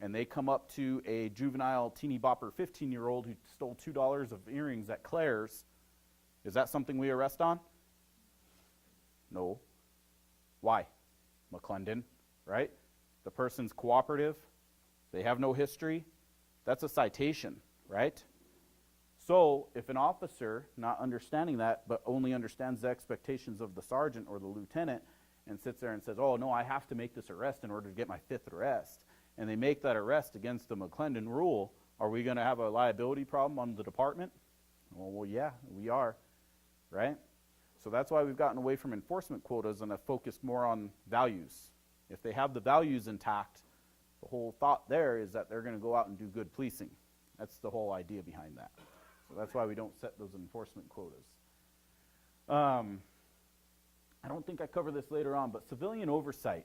and they come up to a juvenile teeny bopper 15-year-old who stole $2 of earrings at Claire's, is that something we arrest on? No. Why? McClendon, right? The person's cooperative. They have no history. That's a citation, right? So if an officer, not understanding that, but only understands the expectations of the sergeant or the lieutenant, and sits there and says, oh, no, I have to make this arrest in order to get my 5th arrest, and they make that arrest against the McClendon rule, are we going to have a liability problem on the department? Well, yeah, we are, right? So that's why we've gotten away from enforcement quotas and have focused more on values. If they have the values intact, the whole thought there is that they're going to go out and do good policing. That's the whole idea behind that. So that's why we don't set those enforcement quotas. I don't think I cover this later on, but civilian oversight.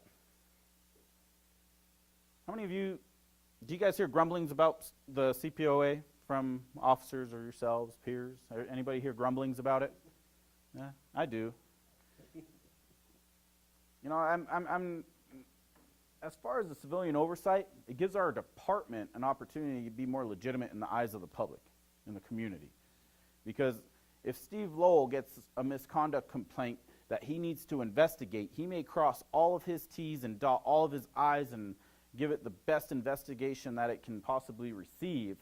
How many of you, do you guys hear grumblings about the CPOA from officers or yourselves, peers? Anybody hear grumblings about it? Yeah, I do. You know, I'm as far as the civilian oversight, it gives our department an opportunity to be more legitimate in the eyes of the public, in the community. Because if Steve Lowell gets a misconduct complaint that he needs to investigate, he may cross all of his T's and dot all of his I's and give it the best investigation that it can possibly receive,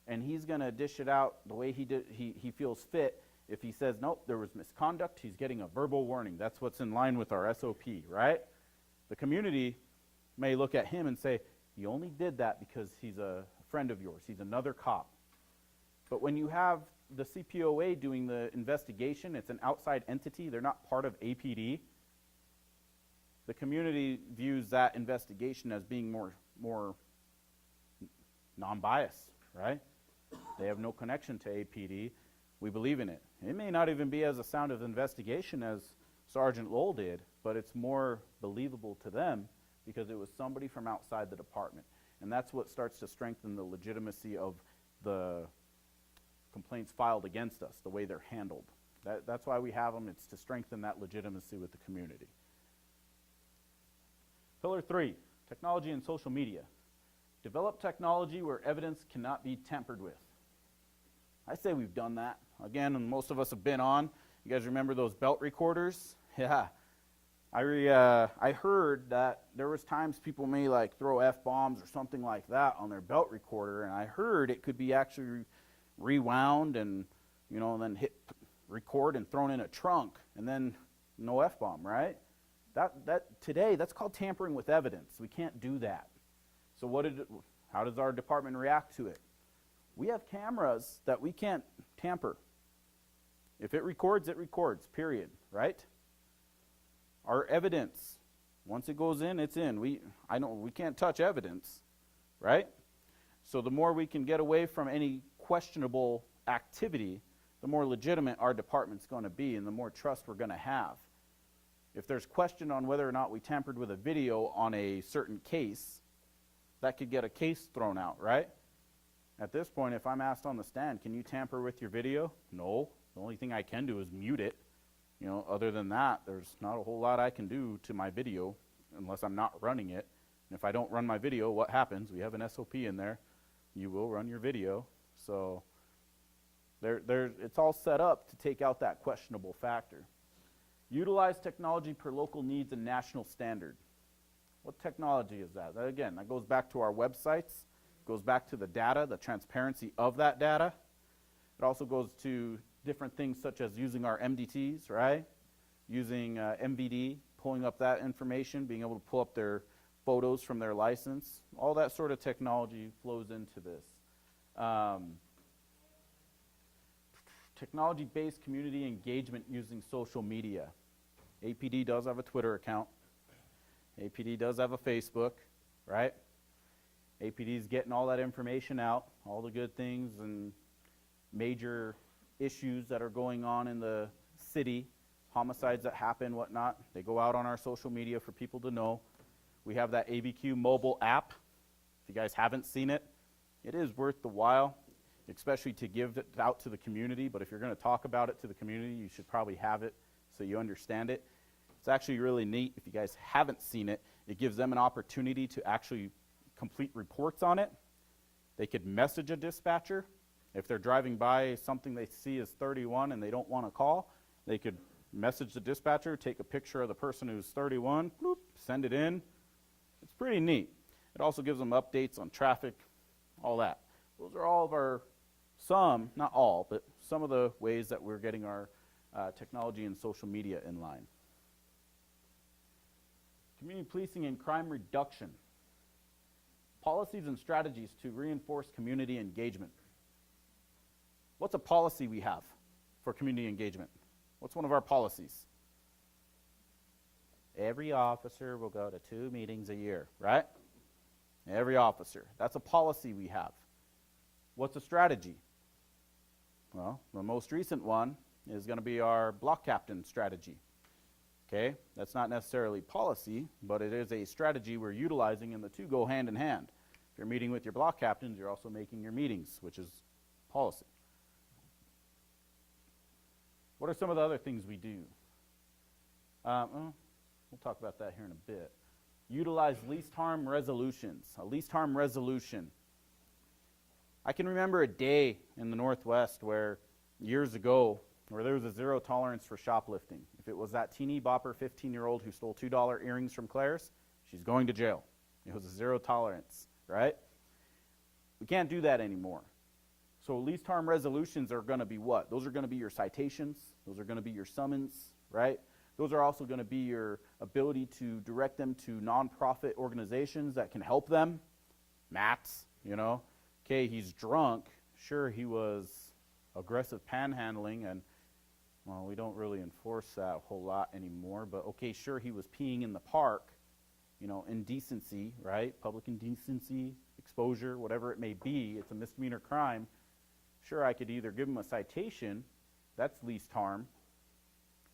and he's going to dish it out the way he feels fit. If he says, nope, there was misconduct, he's getting a verbal warning. That's what's in line with our SOP, right? The community may look at him and say, he only did that because he's a friend of yours. He's another cop. But when you have the CPOA doing the investigation, it's an outside entity. They're not part of APD. The community views that investigation as being more non-biased, right? They have no connection to APD. We believe in it. It may not even be as a sound of investigation as Sergeant Lowell did, but it's more believable to them because it was somebody from outside the department. And that's what starts to strengthen the legitimacy of the complaints filed against us, the way they're handled. That's why we have them. It's to strengthen that legitimacy with the community. Pillar 3, technology and social media. Develop technology where evidence cannot be tampered with. I say we've done that. Again, and most of us have been on. You guys remember those belt recorders? Yeah. I heard that there was times people may like throw F-bombs or something like that on their belt recorder, and I heard it could be actually rewound and, you know, and then hit record and thrown in a trunk, and then no F-bomb, right? Today, that's called tampering with evidence. We can't do that. So how does our department react to it? We have cameras that we can't tamper. If it records, period, right? Our evidence, once it goes in, it's in. We can't touch evidence, right? So the more we can get away from any questionable activity, the more legitimate our department's going to be and the more trust we're going to have. If there's question on whether or not we tampered with a video on a certain case, that could get a case thrown out, right? At this point, if I'm asked on the stand, can you tamper with your video? No. The only thing I can do is mute it. You know, other than that, there's not a whole lot I can do to my video unless I'm not running it. And if I don't run my video, what happens? We have an SOP in there. You will run your video. So it's all set up to take out that questionable factor. Utilize technology per local needs and national standard. What technology is that? Again, that goes back to our websites, goes back to the data, the transparency of that data. It also goes to different things such as using our MDTs, right? Using MVD, pulling up that information, being able to pull up their photos from their license. All that sort of technology flows into this. Technology-based community engagement using social media. APD does have a Twitter account. APD does have a Facebook, right? APD is getting all that information out, all the good things and major issues that are going on in the city, homicides that happen, whatnot. They go out on our social media for people to know. We have that ABQ mobile app. If you guys haven't seen it, it is worth the while. especially to give it out to the community. But if you're going to talk about it to the community, you should probably have it so you understand it. It's actually really neat. If you guys haven't seen it, it gives them an opportunity to actually complete reports on it. They could message a dispatcher. If they're driving by something they see as 31 and they don't want to call, they could message the dispatcher, take a picture of the person who's 31, bloop, send it in. It's pretty neat. It also gives them updates on traffic, all that. Those are all of our, some, not all, but some of the ways that we're getting our technology and social media in line. Community policing and crime reduction. Policies and strategies to reinforce community engagement. What's a policy we have for community engagement? What's one of our policies? Every officer will go to 2 meetings a year, right? Every officer. That's a policy we have. What's a strategy? Well, the most recent one is going to be our block captain strategy. Okay, that's not necessarily policy, but it is a strategy we're utilizing, and the two go hand in hand. If you're meeting with your block captains, you're also making your meetings, which is policy. What are some of the other things we do? We'll talk about that here in a bit. Utilize least harm resolutions. A least harm resolution. I can remember a day in the Northwest where, years ago, where there was a zero tolerance for shoplifting. If it was that teeny bopper 15-year-old who stole $2 earrings from Claire's, she's going to jail. It was a zero tolerance, right? We can't do that anymore. So least harm resolutions are going to be what? Those are going to be your citations. Those are going to be your summons, right? Those are also going to be your ability to direct them to nonprofit organizations that can help them. MATS, you know. Okay, he's drunk. Sure, he was aggressive panhandling, and well, we don't really enforce that a whole lot anymore, but okay, sure, he was peeing in the park, you know, indecency, right? Public indecency, exposure, whatever it may be, it's a misdemeanor crime. Sure, I could either give him a citation, that's least harm,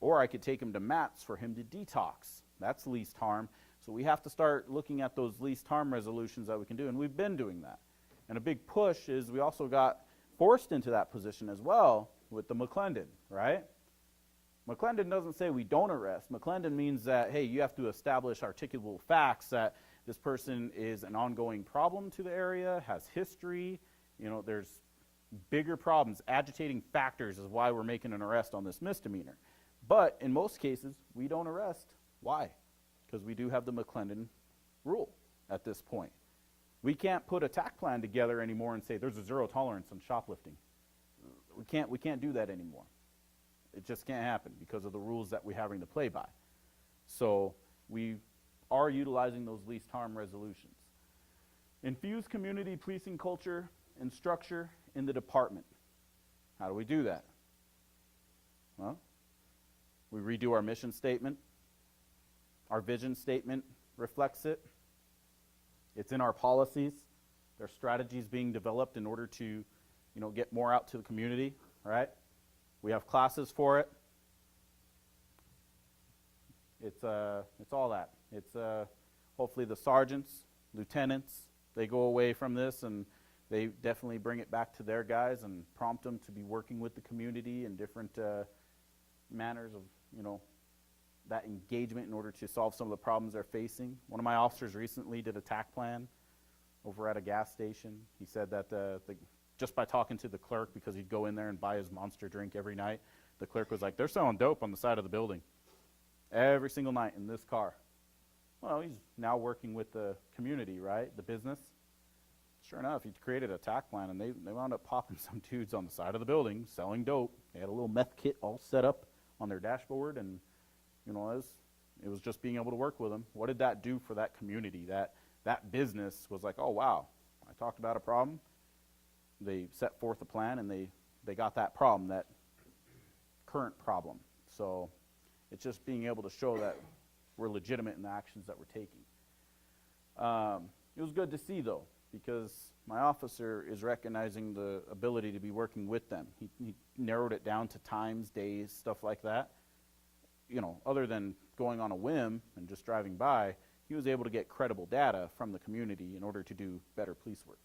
or I could take him to MATS for him to detox. That's least harm. So we have to start looking at those least harm resolutions that we can do, and we've been doing that. And a big push is we also got forced into that position as well with the McClendon, right? McClendon doesn't say we don't arrest. McClendon means that, hey, you have to establish articulable facts that this person is an ongoing problem to the area, has history, you know, there's bigger problems. Agitating factors is why we're making an arrest on this misdemeanor. But in most cases, we don't arrest. Why? Because we do have the McClendon rule at this point. We can't put a TAC plan together anymore and say there's a zero tolerance on shoplifting. We can't do that anymore. It just can't happen because of the rules that we're having to play by. So we are utilizing those least harm resolutions. Infuse community policing culture and structure in the department. How do we do that? Well, we redo our mission statement. Our vision statement reflects it. It's in our policies. There are strategies being developed in order to, you know, get more out to the community, right? We have classes for it. It's all that. It's hopefully the sergeants, lieutenants, they go away from this and they definitely bring it back to their guys and prompt them to be working with the community in different manners of, you know, that engagement in order to solve some of the problems they're facing. One of my officers recently did a TAC plan over at a gas station. He said that just by talking to the clerk, because he'd go in there and buy his Monster drink every night, the clerk was like, they're selling dope on the side of the building every single night in this car. Well, he's now working with the community, right, the business. Sure enough, he created a TAC plan, and they wound up popping some dudes on the side of the building selling dope. They had a little meth kit all set up on their dashboard, and you know, it was just being able to work with them. What did that do for that community? That business was like, oh, wow, I talked about a problem. They set forth a plan, and they got that problem, that current problem. So it's just being able to show that we're legitimate in the actions that we're taking. It was good to see, though, because my officer is recognizing the ability to be working with them. He narrowed it down to times, days, stuff like that. You know, other than going on a whim and just driving by, he was able to get credible data from the community in order to do better police work.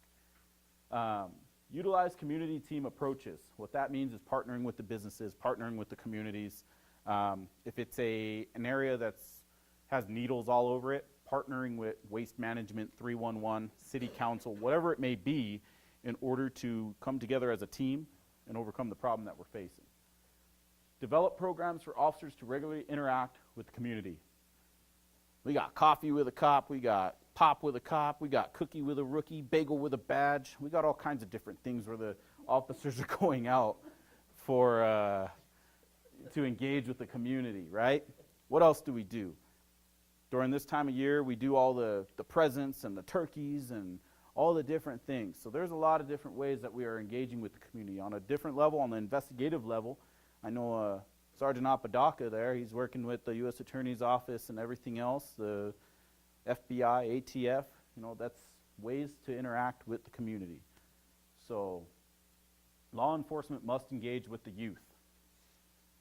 Utilize community team approaches. What that means is partnering with the businesses, partnering with the communities. If it's an area that's has needles all over it, partnering with Waste Management, 311, City Council, whatever it may be, in order to come together as a team and overcome the problem that we're facing. Develop programs for officers to regularly interact with the community. We got coffee with a cop, we got pop with a cop, we got cookie with a rookie, bagel with a badge. We got all kinds of different things where the officers are going out for to engage with the community, right? What else do we do? During this time of year, we do all the presents and the turkeys and all the different things. So there's a lot of different ways that we are engaging with the community. On a different level, on the investigative level, I know Sergeant Apodaca there, he's working with the U.S. Attorney's Office and everything else, the FBI, ATF, that's ways to interact with the community. So law enforcement must engage with the youth.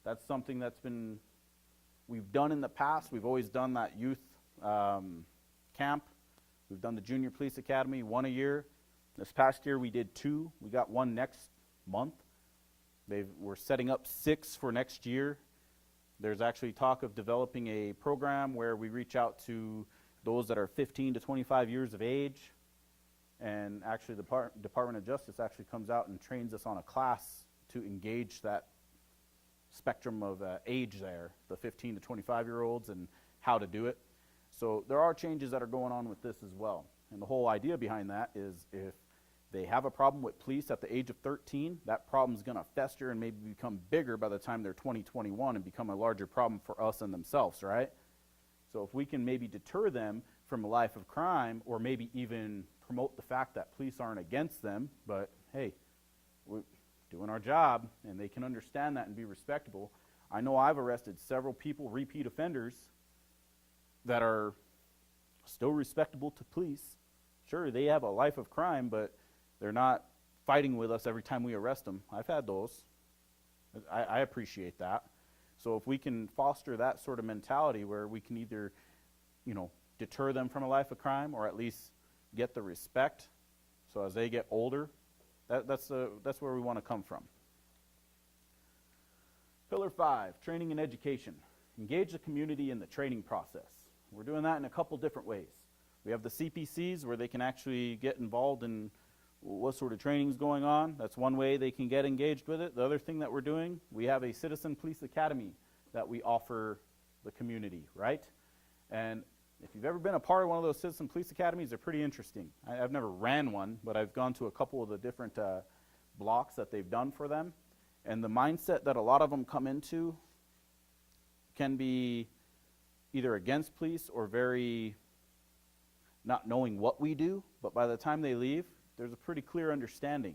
That's something we've done in the past. We've always done that youth camp. We've done the Junior Police Academy, one a year. This past year we did 2. We got 1 next month. We're setting up 6 for next year. There's actually talk of developing a program where we reach out to those that are 15 to 25 years of age. And actually the Department of Justice actually comes out and trains us on a class to engage that spectrum of age there, the 15 to 25-year-olds, and how to do it. So there are changes that are going on with this as well. And the whole idea behind that is if they have a problem with police at the age of 13, that problem's going to fester and maybe become bigger by the time they're 20, 21 and become a larger problem for us and themselves, right? So if we can maybe deter them from a life of crime, or maybe even promote the fact that police aren't against them, but hey, we're doing our job and they can understand that and be respectable. I know I've arrested several people, repeat offenders, that are still respectable to police. Sure, they have a life of crime, but they're not fighting with us every time we arrest them. I've had those. I appreciate that. So if we can foster that sort of mentality where we can either, deter them from a life of crime, or at least get the respect, so as they get older, that's where we want to come from. Pillar 5, training and education. Engage the community in the training process. We're doing that in a couple different ways. We have the CPCs where they can actually get involved in what sort of training is going on. That's one way they can get engaged with it. The other thing that we're doing, we have a Citizen Police Academy that we offer the community, right? And if you've ever been a part of one of those Citizen Police Academies, they're pretty interesting. I've never ran one, but I've gone to a couple of the different blocks that they've done for them. And the mindset that a lot of them come into can be either against police or very not knowing what we do, but by the time they leave, there's a pretty clear understanding.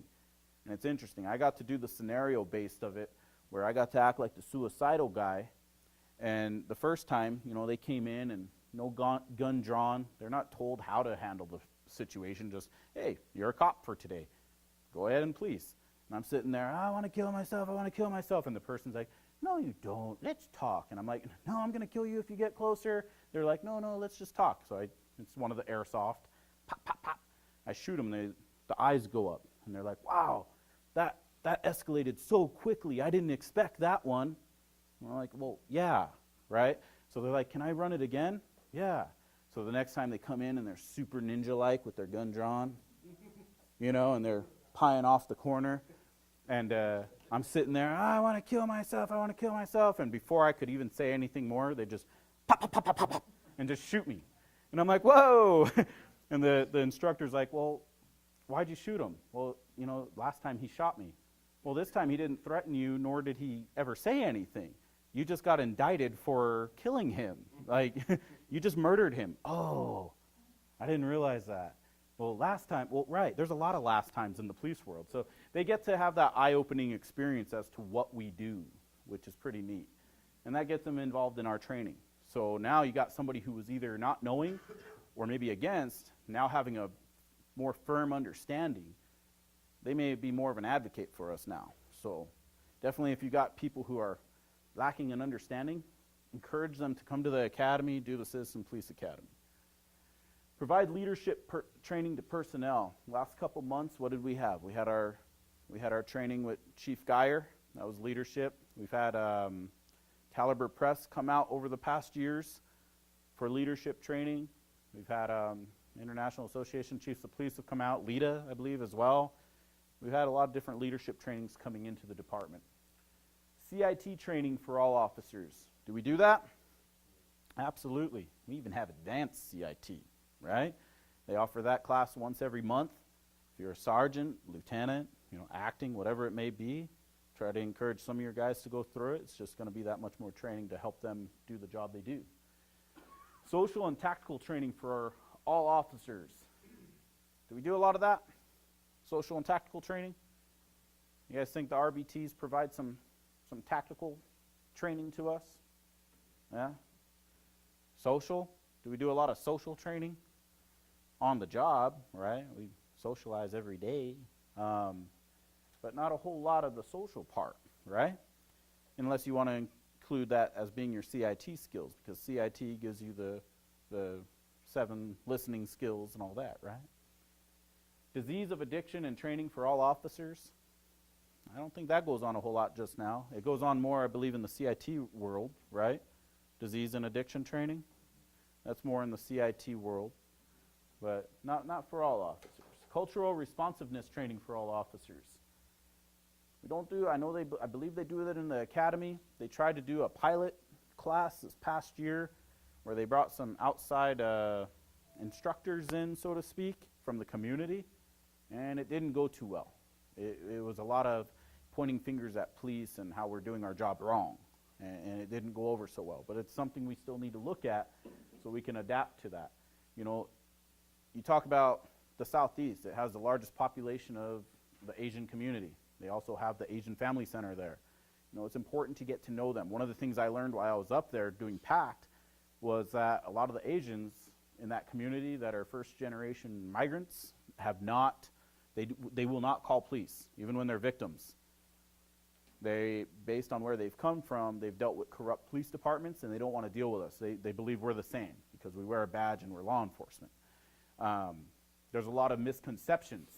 And it's interesting. I got to do the scenario-based of it, where I got to act like the suicidal guy. And the first time, they came in and no gun drawn. They're not told how to handle the situation. Just, hey, you're a cop for today. Go ahead and please. And I'm sitting there, I want to kill myself, I want to kill myself. And the person's like, no, you don't. Let's talk. And I'm like, no, I'm going to kill you if you get closer. They're like, no, let's just talk. So it's one of the airsoft. Pop, pop, pop. I shoot them. The eyes go up. And they're like, wow, that escalated so quickly. I didn't expect that one. And I'm like, well, yeah, right? So they're like, can I run it again? Yeah. So the next time they come in and they're super ninja-like with their gun drawn, and they're pieing off the corner. And I'm sitting there, I want to kill myself, I want to kill myself. And before I could even say anything more, they just pop, pop, pop, pop, pop, pop, and just shoot me. And I'm like, whoa. And the instructor's like, well, why'd you shoot him? Well, last time he shot me. Well, this time he didn't threaten you, nor did he ever say anything. You just got indicted for killing him. Like, you just murdered him. Oh, I didn't realize that. Well, last time, right, there's a lot of last times in the police world. So they get to have that eye-opening experience as to what we do, which is pretty neat. And that gets them involved in our training. So now you got somebody who was either not knowing or maybe against, now having a more firm understanding. They may be more of an advocate for us now. So definitely if you got people who are lacking in understanding, encourage them to come to the academy, do the Citizen Police Academy. Provide leadership training to personnel. Last couple months, what did we have? We had our We had our training with Chief Geyer. That was leadership. We've had Caliber Press come out over the past years for leadership training. We've had International Association Chiefs of Police have come out. LEDA, I believe, as well. We've had a lot of different leadership trainings coming into the department. CIT training for all officers. Do we do that? Absolutely. We even have advanced CIT, right? They offer that class once every month. If you're a sergeant, lieutenant, acting, whatever it may be, try to encourage some of your guys to go through it. It's just going to be that much more training to help them do the job they do. Social and tactical training for all officers. Do we do a lot of that? Social and tactical training? You guys think the RBTs provide some tactical training to us? Yeah? Social? Do we do a lot of social training? On the job, right? We socialize every day. But not a whole lot of the social part, right? Unless you want to include that as being your CIT skills, because CIT gives you the 7 listening skills and all that, right? Disease of addiction and training for all officers. I don't think that goes on a whole lot just now. It goes on more, I believe, in the CIT world, right? Disease and addiction training. That's more in the CIT world, but not for all officers. Cultural responsiveness training for all officers. We don't do, I believe they do that in the academy. They tried to do a pilot class this past year where they brought some outside instructors in, so to speak, from the community, and it didn't go too well. It was a lot of pointing fingers at police and how we're doing our job wrong, and it didn't go over so well. But it's something we still need to look at so we can adapt to that. You talk about the Southeast. It has the largest population of the Asian community. They also have the Asian Family Center there. It's important to get to know them. One of the things I learned while I was up there doing PACT was that a lot of the Asians in that community that are first-generation migrants have not, they will not call police, even when they're victims. Based on where they've come from, they've dealt with corrupt police departments, and they don't want to deal with us. They believe we're the same because we wear a badge and we're law enforcement. There's a lot of misconceptions.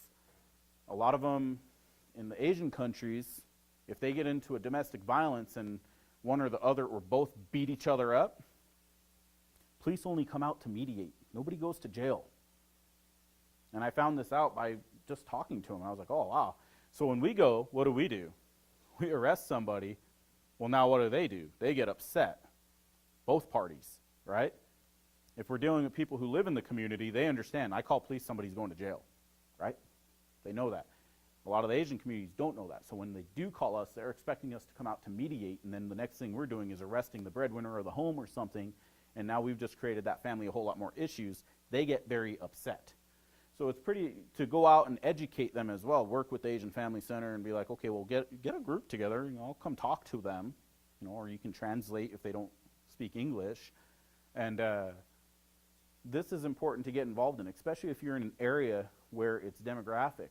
A lot of them in the Asian countries, if they get into a domestic violence and one or the other or both beat each other up, police only come out to mediate. Nobody goes to jail. And I found this out by just talking to them. I was like, oh, wow. So when we go, what do? We arrest somebody. Well, now what do? They get upset. Both parties, right? If we're dealing with people who live in the community, they understand. I call police, somebody's going to jail, right? They know that. A lot of the Asian communities don't know that. So when they do call us, they're expecting us to come out to mediate, and then the next thing we're doing is arresting the breadwinner of the home or something, and now we've just created that family a whole lot more issues. They get very upset. So it's to go out and educate them as well, work with the Asian Family Center and be like, okay, well, get a group together, I'll come talk to them, or you can translate if they don't speak English. And this is important to get involved in, especially if you're in an area where it's demographic,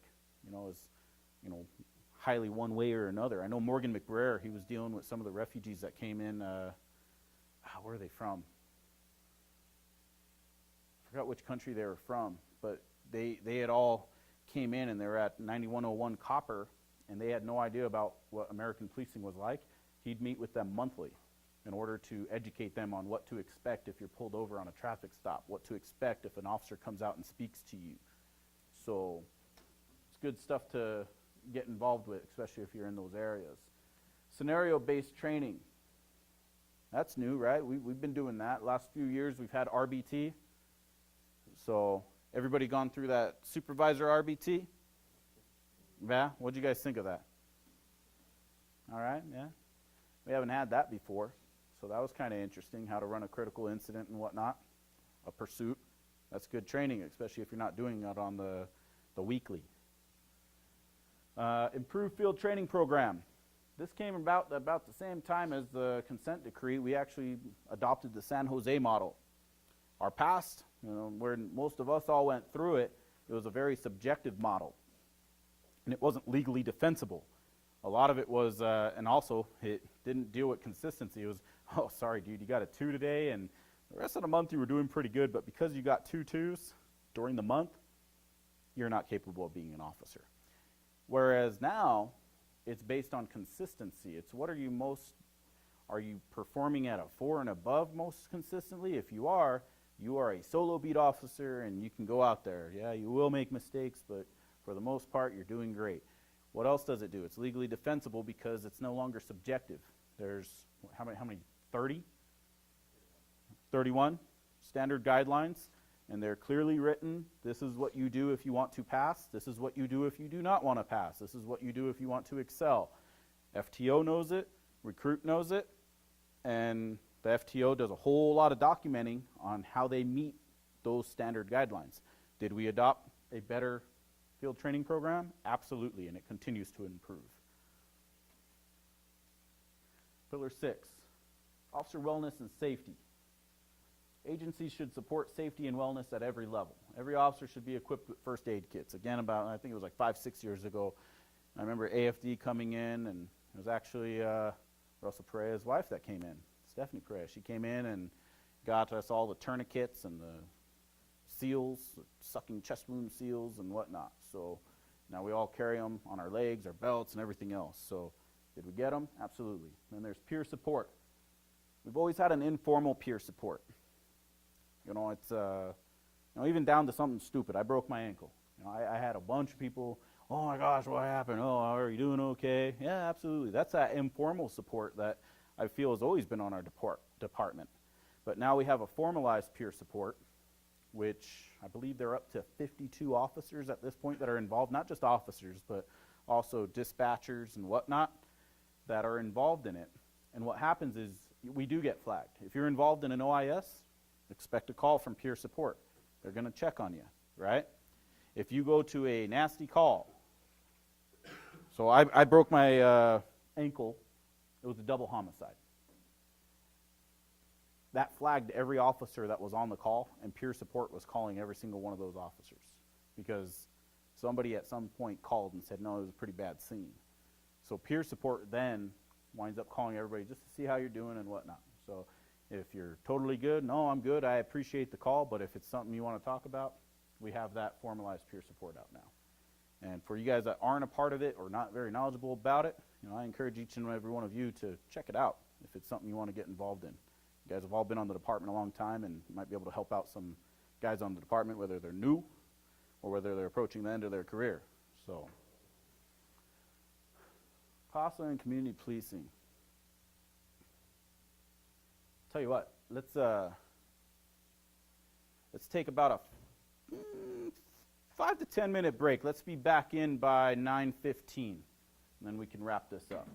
highly one way or another. I know Morgan McBrayer, he was dealing with some of the refugees that came in, where are they from? I forgot which country they were from, but they had all came in and they were at 9101 Copper, and they had no idea about what American policing was like. He'd meet with them monthly in order to educate them on what to expect if you're pulled over on a traffic stop, what to expect if an officer comes out and speaks to you. So it's good stuff to get involved with, especially if you're in those areas. Scenario-based training. That's new, right? We've been doing that. Last few years we've had RBT. So everybody gone through that supervisor RBT? Yeah? What'd you guys think of that? All right, yeah. We haven't had that before. So that was kind of interesting, how to run a critical incident and whatnot, a pursuit. That's good training, especially if you're not doing that on the weekly. Improved field training program. This came about the same time as the consent decree. We actually adopted the San Jose model. Our past, where most of us all went through it, it was a very subjective model. And it wasn't legally defensible. A lot of it was, and also it didn't deal with consistency. It was, oh, sorry, dude, you got a 2 today, and the rest of the month you were doing pretty good, but because you got 2 2s during the month, you're not capable of being an officer. Whereas now, it's based on consistency. It's what are you performing at a 4 and above most consistently? If you are a solo beat officer and you can go out there. Yeah, you will make mistakes, but for the most part, you're doing great. What else does it do? It's legally defensible because it's no longer subjective. There's, how many, 30? 31 standard guidelines, and they're clearly written. This is what you do if you want to pass. This is what you do if you do not want to pass. This is what you do if you want to excel. FTO knows it, Recruit knows it, and the FTO does a whole lot of documenting on how they meet those standard guidelines. Did we adopt a better field training program? Absolutely, and it continues to improve. Pillar 6, officer wellness and safety. Agencies should support safety and wellness at every level. Every officer should be equipped with first aid kits. Again, about, I think it was like 5-6 years ago, I remember AFD coming in, and it was actually Russell Perea's wife that came in, Stephanie Perea. She came in and got us all the tourniquets and the seals, sucking chest wound seals and whatnot. So now we all carry them on our legs, our belts, and everything else. So did we get them? Absolutely. Then there's peer support. We've always had an informal peer support. You know, it's even down to something stupid. I broke my ankle. You know, I had a bunch of people, oh my gosh, what happened? Oh, are you doing okay? Yeah, absolutely. That's that informal support that I feel has always been on our department. But now we have a formalized peer support, which I believe they're up to 52 officers at this point that are involved, not just officers, but also dispatchers and whatnot that are involved in it. And what happens is we do get flagged. If you're involved in an OIS, expect a call from peer support. They're going to check on you, right? If you go to a nasty call, so I broke my ankle, it was a double homicide. That flagged every officer that was on the call, and peer support was calling every single one of those officers because somebody at some point called and said, no, it was a pretty bad scene. So peer support then winds up calling everybody just to see how you're doing and whatnot. So if you're totally good, no, I'm good, I appreciate the call, but if it's something you want to talk about, we have that formalized peer support out now. And for you guys that aren't a part of it or not very knowledgeable about it, you know, I encourage each and every one of you to check it out if it's something you want to get involved in. You guys have all been on the department a long time, and you might be able to help out some guys on the department, whether they're new or whether they're approaching the end of their career. So, PASA and community policing. Tell you what, let's take about a 5 to 10 minute break. Let's be back in by 9:15, and then we can wrap this up.